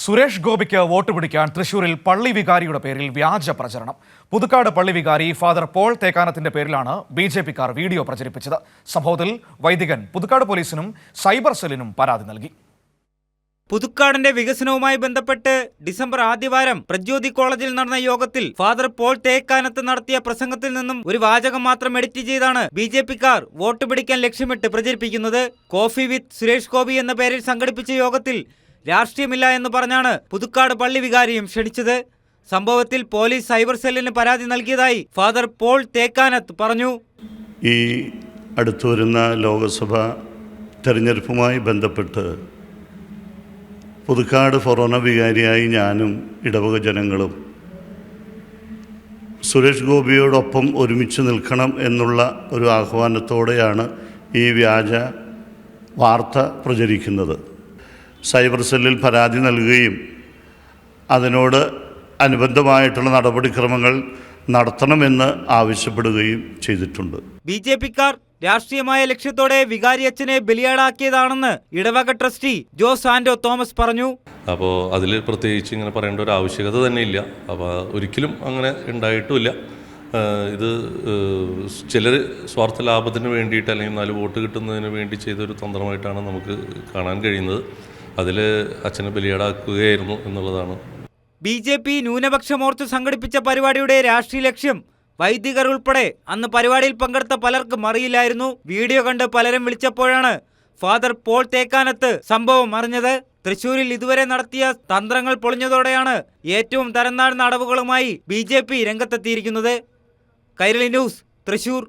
സുരേഷ് ഗോപിക്ക് വോട്ട് പിടിക്കാൻ തൃശൂരിൽ പള്ളി വികാരിയുടെ പേരിൽ വ്യാജ പ്രചരണം. പുതുക്കാട് പള്ളി വികാരി ഫാദർ പോൾ തേക്കാനത്തിന്റെ പേരിലാണ് ബി.ജെ.പിക്കാർ വീഡിയോ പ്രചരിപ്പിച്ചത്. സംഭവത്തിൽ വൈദികൻ പുതുക്കാട് പോലീസിനും സൈബർ സെല്ലിനും പരാതി നൽകി. പുതുക്കാടിന്റെ വികസനവുമായി ബന്ധപ്പെട്ട് ഡിസംബർ ആദ്യവാരം പ്രജ്യോതി കോളേജിൽ നടന്ന യോഗത്തിൽ ഫാദർ പോൾ തേക്കാനത്ത് നടത്തിയ പ്രസംഗത്തിൽ നിന്നും ഒരു വാചകം മാത്രം എഡിറ്റ് ചെയ്താണ് ബി.ജെ.പിക്കാർ വോട്ട് പിടിക്കാൻ ലക്ഷ്യമിട്ട് പ്രചരിപ്പിക്കുന്നത്. കോഫി വിത്ത് സുരേഷ് ഗോപി എന്ന പേരിൽ സംഘടിപ്പിച്ച യോഗത്തിൽ രാഷ്ട്രീയമില്ല എന്ന് പറഞ്ഞാണ് പുതുക്കാട് പള്ളി വികാരിയും ക്ഷണിച്ചത്. സംഭവത്തിൽ പോലീസ് സൈബർ സെല്ലിന് പരാതി നൽകിയതായി ഫാദർ പോൾ തേക്കാനത്ത് പറഞ്ഞു. ഈ അടുത്തുവരുന്ന ലോക്സഭാ തെരഞ്ഞെടുപ്പുമായി ബന്ധപ്പെട്ട് പുതുക്കാട് ഫൊറോന വികാരിയായി ഞാനും ഇടവക ജനങ്ങളും സുരേഷ് ഗോപിയോടൊപ്പം ഒരുമിച്ച് നിൽക്കണം എന്നുള്ള ഒരു ആഹ്വാനത്തോടെയാണ് ഈ വ്യാജ വാർത്ത പ്രചരിക്കുന്നത്. സൈബർ സെല്ലിൽ പരാതി നൽകുകയും അതിനോട് അനുബന്ധമായിട്ടുള്ള നടപടിക്രമങ്ങൾ നടത്തണമെന്ന് ആവശ്യപ്പെടുകയും ചെയ്തിട്ടുണ്ട്. ബി.ജെ.പിക്കാർ രാഷ്ട്രീയമായ ലക്ഷ്യത്തോടെ വികാരി അച്ഛനെ ബലിയാടാക്കിയതാണെന്ന് ഇടവക ട്രസ്റ്റി ജോസ് ആൻഡോ തോമസ് പറഞ്ഞു. അപ്പോൾ അതിൽ പ്രത്യേകിച്ച് ഇങ്ങനെ പറയേണ്ട ഒരു ആവശ്യകത തന്നെ ഇല്ല. അപ്പോൾ ഒരിക്കലും അങ്ങനെ ഉണ്ടായിട്ടുമില്ല. ഇത് ചിലർ സ്വാർത്ഥ ലാഭത്തിന് വേണ്ടിയിട്ട് അല്ലെങ്കിൽ 4 വോട്ട് കിട്ടുന്നതിന് വേണ്ടി ചെയ്തൊരു തന്ത്രമായിട്ടാണ് നമുക്ക് കാണാൻ കഴിയുന്നത്. അതിൽ അച്ഛനെ ബലിയാടാക്കുകയായിരുന്നു എന്നുള്ളതാണ്. ബി.ജെ.പി ന്യൂനപക്ഷ മോർച്ച സംഘടിപ്പിച്ച പരിപാടിയുടെ രാഷ്ട്രീയ ലക്ഷ്യം വൈദികർ ഉൾപ്പെടെ അന്ന് പരിപാടിയിൽ പങ്കെടുത്ത പലർക്കും അറിയില്ലായിരുന്നു. വീഡിയോ കണ്ട് പലരും വിളിച്ചപ്പോഴാണ് ഫാദർ പോൾ തേക്കാനത്ത് സംഭവം അറിഞ്ഞത്. തൃശൂരിൽ ഇതുവരെ നടത്തിയ തന്ത്രങ്ങൾ പൊളിഞ്ഞതോടെയാണ് ഏറ്റവും തരംതാഴ്ന്ന അടവുകളുമായി ബി.ജെ.പി രംഗത്തെത്തിയിരിക്കുന്നത്. കൈരളി ന്യൂസ്, തൃശൂർ.